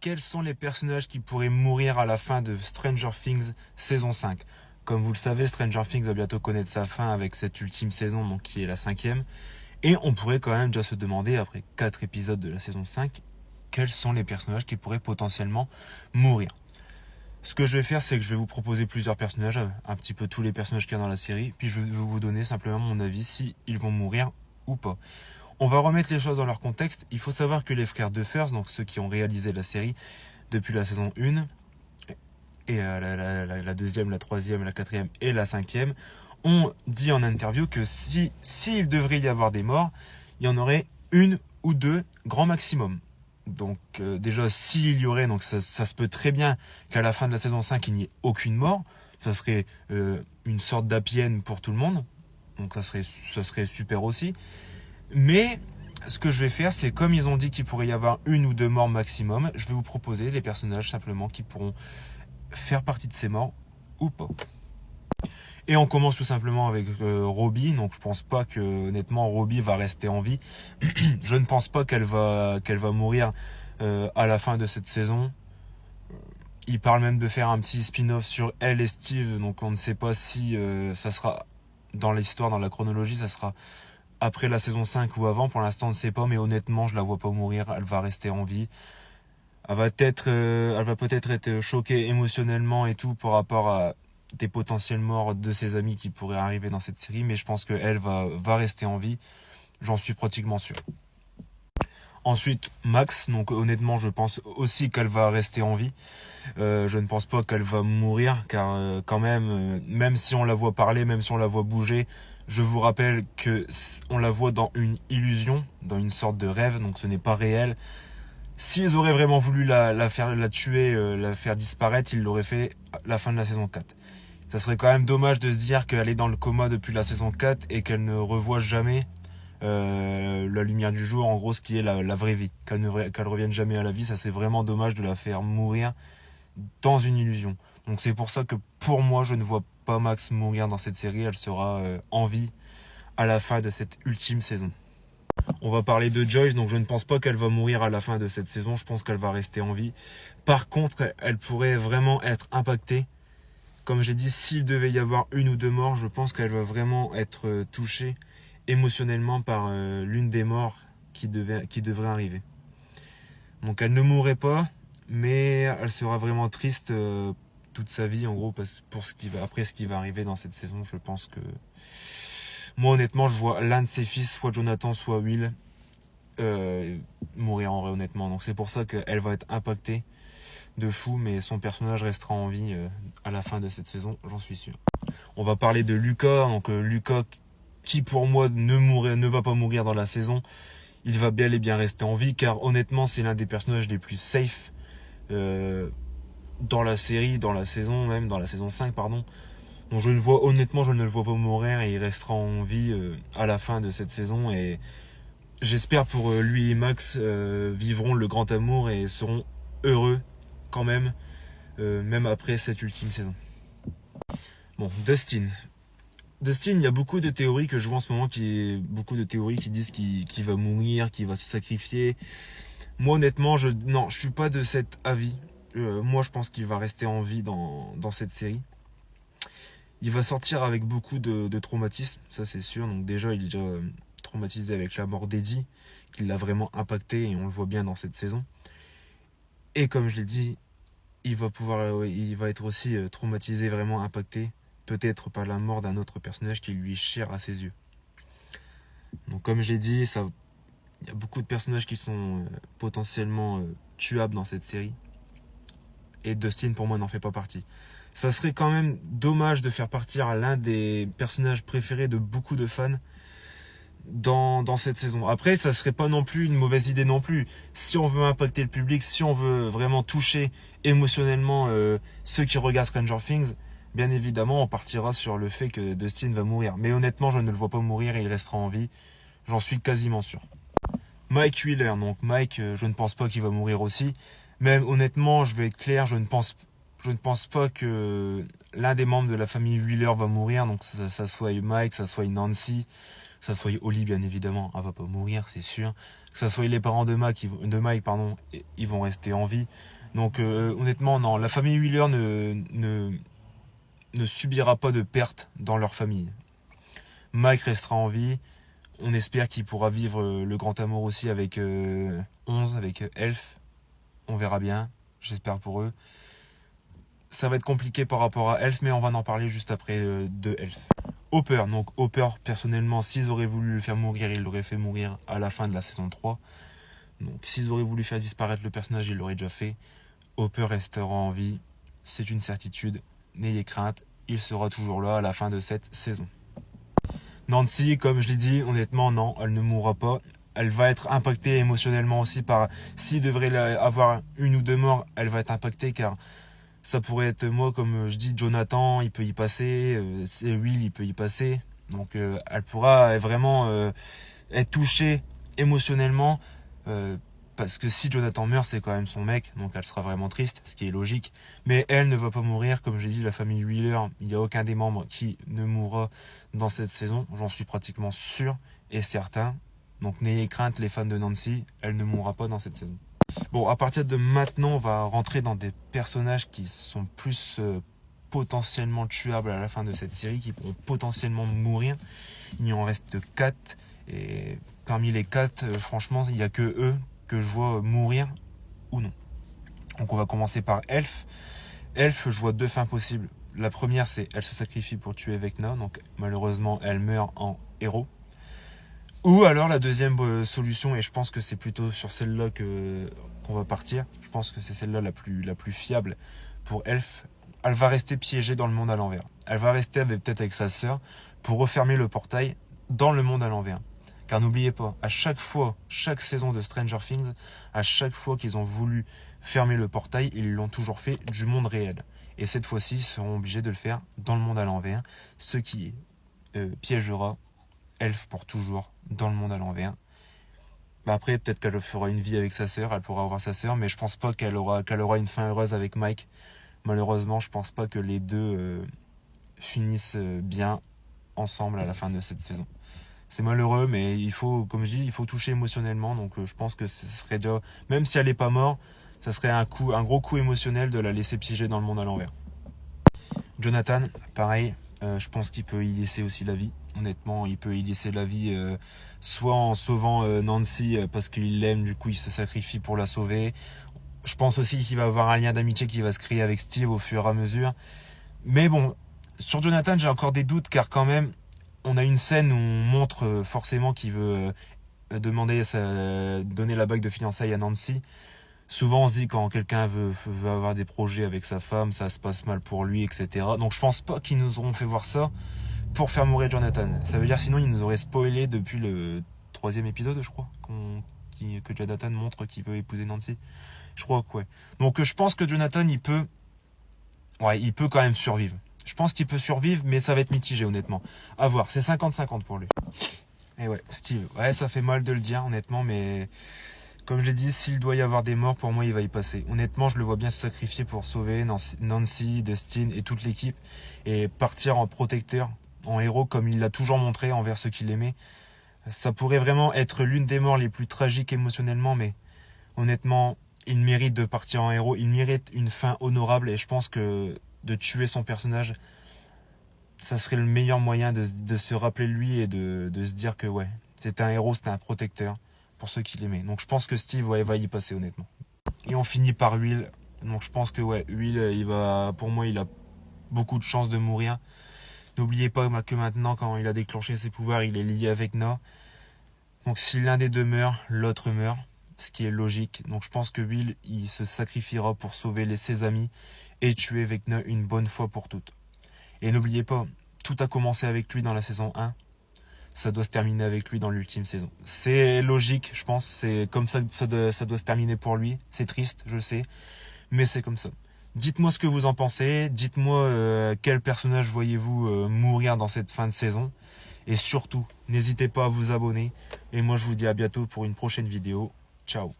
quels sont les personnages qui pourraient mourir à la fin de Stranger Things saison 5. Comme vous le savez, Stranger Things va bientôt connaître sa fin avec cette ultime saison, donc qui est la 5e. Et on pourrait quand même déjà se demander, après 4 épisodes de la saison 5, quels sont les personnages qui pourraient potentiellement mourir. Ce que je vais faire, c'est que je vais vous proposer plusieurs personnages, un petit peu tous les personnages qu'il y a dans la série, puis je vais vous donner simplement mon avis si ils vont mourir ou pas. On va remettre les choses dans leur contexte. Il faut savoir que les frères Duffers, donc ceux qui ont réalisé la série depuis la saison 1, et la deuxième, la troisième, la quatrième et la 5e, ont dit en interview que s'il devrait y avoir des morts, il y en aurait une ou deux grand maximum. Donc déjà, s'il y aurait, donc ça se peut très bien qu'à la fin de la saison 5, il n'y ait aucune mort. Ça serait une sorte d'happy end pour tout le monde. Donc ça serait super aussi. Mais ce que je vais faire, c'est comme ils ont dit qu'il pourrait y avoir une ou deux morts maximum, je vais vous proposer les personnages simplement qui pourront faire partie de ces morts ou pas. Et on commence tout simplement avec Robbie. Donc je pense pas que honnêtement Robbie va rester en vie. Je ne pense pas qu'elle va mourir à la fin de cette saison. Il parle même de faire un petit spin-off sur elle et Steve. Donc on ne sait pas si ça sera dans l'histoire, dans la chronologie, ça sera après la saison 5 ou avant. Pour l'instant on ne sait pas, mais honnêtement je la vois pas mourir. Elle va rester en vie. Elle va peut-être être choquée émotionnellement et tout par rapport à des potentielles morts de ses amis qui pourraient arriver dans cette série, mais je pense qu'elle va rester en vie, j'en suis pratiquement sûr. Ensuite, Max, donc honnêtement je pense aussi qu'elle va rester en vie. Je ne pense pas qu'elle va mourir, car quand même si on la voit parler, même si on la voit bouger, je vous rappelle que on la voit dans une illusion, dans une sorte de rêve, donc ce n'est pas réel. S'ils auraient vraiment voulu la tuer, la faire disparaître, ils l'auraient fait à la fin de la saison 4. Ça serait quand même dommage de se dire qu'elle est dans le coma depuis la saison 4 et qu'elle ne revoit jamais la lumière du jour, en gros ce qui est la vraie vie. Qu'elle revienne jamais à la vie, ça c'est vraiment dommage de la faire mourir dans une illusion. Donc c'est pour ça que pour moi je ne vois pas Max mourir dans cette série, elle sera en vie à la fin de cette ultime saison. On va parler de Joyce, donc je ne pense pas qu'elle va mourir à la fin de cette saison, je pense qu'elle va rester en vie. Par contre, elle pourrait vraiment être impactée. Comme j'ai dit, s'il devait y avoir une ou deux morts, je pense qu'elle va vraiment être touchée émotionnellement par l'une des morts qui devrait arriver. Donc elle ne mourrait pas, mais elle sera vraiment triste toute sa vie, en gros, après ce qui va arriver dans cette saison. Je pense que moi, honnêtement, je vois l'un de ses fils, soit Jonathan, soit Will, mourir en vrai, honnêtement. Donc c'est pour ça qu'elle va être impactée de fou, mais son personnage restera en vie à la fin de cette saison, j'en suis sûr. On va parler de Lucas, donc Lucas qui pour moi ne va pas mourir dans la saison. Il va bel et bien rester en vie, car honnêtement c'est l'un des personnages les plus safe dans la série, dans la saison 5 pardon. Donc je ne le vois pas mourir et il restera en vie à la fin de cette saison, et j'espère pour lui et Max vivront le grand amour et seront heureux quand même après cette ultime saison. Bon, Dustin, il y a beaucoup de théories que je vois en ce moment, beaucoup de théories qui disent qu'il va mourir, qu'il va se sacrifier. Moi honnêtement, je suis pas de cet avis. Moi je pense qu'il va rester en vie dans cette série. Il va sortir avec beaucoup de traumatisme, ça c'est sûr. Donc déjà il est déjà traumatisé avec la mort d'Eddie, qui l'a vraiment impacté, et on le voit bien dans cette saison. Et comme je l'ai dit, il va être aussi traumatisé, vraiment impacté, peut-être par la mort d'un autre personnage qui lui est cher à ses yeux. Donc comme j'ai dit, il y a beaucoup de personnages qui sont potentiellement tuables dans cette série. Et Dustin pour moi n'en fait pas partie. Ça serait quand même dommage de faire partir l'un des personnages préférés de beaucoup de fans dans cette saison. Après, ça serait pas non plus une mauvaise idée non plus. Si on veut impacter le public, si on veut vraiment toucher émotionnellement ceux qui regardent Stranger Things, bien évidemment, on partira sur le fait que Dustin va mourir. Mais honnêtement, je ne le vois pas mourir et il restera en vie. J'en suis quasiment sûr. Mike Wheeler, donc Mike, je ne pense pas qu'il va mourir aussi. Même honnêtement, je vais être clair, je ne pense pas que l'un des membres de la famille Wheeler va mourir. Donc ça soit Mike, ça soit Nancy, que ça soit Holly bien évidemment, elle va pas mourir, c'est sûr. Que ça soit les parents de Mike, ils vont rester en vie. Donc honnêtement, non, la famille Wheeler ne subira pas de perte dans leur famille. Mike restera en vie. On espère qu'il pourra vivre le grand amour aussi avec 11, avec Elf. On verra bien, j'espère pour eux. Ça va être compliqué par rapport à Elf, mais on va en parler juste après de Elf. Hopper, donc Hopper, personnellement, s'ils auraient voulu le faire mourir, ils l'auraient fait mourir à la fin de la saison 3. Donc s'ils auraient voulu faire disparaître le personnage, ils l'auraient déjà fait. Hopper restera en vie, c'est une certitude. N'ayez crainte, il sera toujours là à la fin de cette saison. Nancy, comme je l'ai dit, honnêtement, non, elle ne mourra pas. Elle va être impactée émotionnellement aussi par... S'il devrait avoir une ou deux morts, elle va être impactée car ça pourrait être moi, comme je dis, Jonathan, il peut y passer, Will, il peut y passer. Donc elle pourra vraiment être touchée émotionnellement parce que si Jonathan meurt, c'est quand même son mec, donc elle sera vraiment triste, ce qui est logique. Mais elle ne va pas mourir, comme j'ai dit, la famille Wheeler, il n'y a aucun des membres qui ne mourra dans cette saison, j'en suis pratiquement sûr et certain. Donc n'ayez crainte les fans de Nancy, elle ne mourra pas dans cette saison. Bon, à partir de maintenant, on va rentrer dans des personnages qui sont plus potentiellement tuables à la fin de cette série, qui pourront potentiellement mourir. Il y en reste 4, et parmi les 4, franchement, il n'y a que eux que je vois mourir ou non. Donc on va commencer par Elf. Elf, je vois 2 fins possibles. La première, c'est elle se sacrifie pour tuer Vecna, donc malheureusement, elle meurt en héros. Ou alors la deuxième solution, et je pense que c'est plutôt sur celle-là qu'on va partir, je pense que c'est celle-là la plus fiable pour Elf, elle va rester piégée dans le monde à l'envers. Elle va rester peut-être avec sa sœur pour refermer le portail dans le monde à l'envers. Car n'oubliez pas, à chaque fois, chaque saison de Stranger Things, à chaque fois qu'ils ont voulu fermer le portail, ils l'ont toujours fait du monde réel. Et cette fois-ci, ils seront obligés de le faire dans le monde à l'envers, ce qui piégera Elf pour toujours dans le monde à l'envers. Après, peut-être qu'elle fera une vie avec sa sœur, elle pourra avoir sa sœur, mais je pense pas qu'elle aura une fin heureuse avec Mike. Malheureusement, je pense pas que les deux finissent bien ensemble à la fin de cette saison. C'est malheureux, mais il faut, comme je dis, il faut toucher émotionnellement. Donc je pense que ce serait déjà, même si elle n'est pas morte, ça serait un gros coup émotionnel de la laisser piéger dans le monde à l'envers. Jonathan, pareil, je pense qu'il peut y laisser aussi la vie. Honnêtement, il peut y laisser la vie soit en sauvant Nancy parce qu'il l'aime, du coup il se sacrifie pour la sauver. Je pense aussi qu'il va avoir un lien d'amitié qui va se créer avec Steve au fur et à mesure. Mais bon, sur Jonathan, j'ai encore des doutes car quand même, on a une scène où on montre forcément qu'il veut donner la bague de fiançailles à Nancy. Souvent on se dit quand quelqu'un veut avoir des projets avec sa femme, ça se passe mal pour lui, etc. Donc je pense pas qu'ils nous auront fait voir ça pour faire mourir Jonathan. Ça veut dire sinon ils nous auraient spoilé depuis le 3e épisode, je crois, que Jonathan montre qu'il veut épouser Nancy. Je crois que ouais. Donc je pense que Jonathan il peut quand même survivre. Je pense qu'il peut survivre, mais ça va être mitigé honnêtement. À voir, c'est 50-50 pour lui. Et ouais, Steve, ouais, ça fait mal de le dire honnêtement, mais comme je l'ai dit, s'il doit y avoir des morts, pour moi il va y passer. Honnêtement, je le vois bien se sacrifier pour sauver Nancy, Dustin et toute l'équipe et partir en protecteur, en héros comme il l'a toujours montré envers ceux qui l'aimaient. Ça pourrait vraiment être l'une des morts les plus tragiques émotionnellement, mais honnêtement, il mérite de partir en héros, il mérite une fin honorable et je pense que de tuer son personnage, ça serait le meilleur moyen de se rappeler de lui et de se dire que ouais, c'était un héros, c'était un protecteur pour ceux qui l'aimaient. Donc je pense que Steve va y passer honnêtement. Et on finit par Will. Donc je pense que ouais, Will, pour moi, il a beaucoup de chances de mourir. N'oubliez pas que maintenant, quand il a déclenché ses pouvoirs, il est lié avec Na. Donc si l'un des deux meurt, l'autre meurt, ce qui est logique. Donc je pense que Will, il se sacrifiera pour sauver ses amis et tuer Vecna une bonne fois pour toutes. Et n'oubliez pas, tout a commencé avec lui dans la saison 1. Ça doit se terminer avec lui dans l'ultime saison. C'est logique, je pense. C'est comme ça que ça doit se terminer pour lui. C'est triste, je sais. Mais c'est comme ça. Dites-moi ce que vous en pensez. Dites-moi quel personnage voyez-vous mourir dans cette fin de saison. Et surtout, n'hésitez pas à vous abonner. Et moi, je vous dis à bientôt pour une prochaine vidéo. Ciao.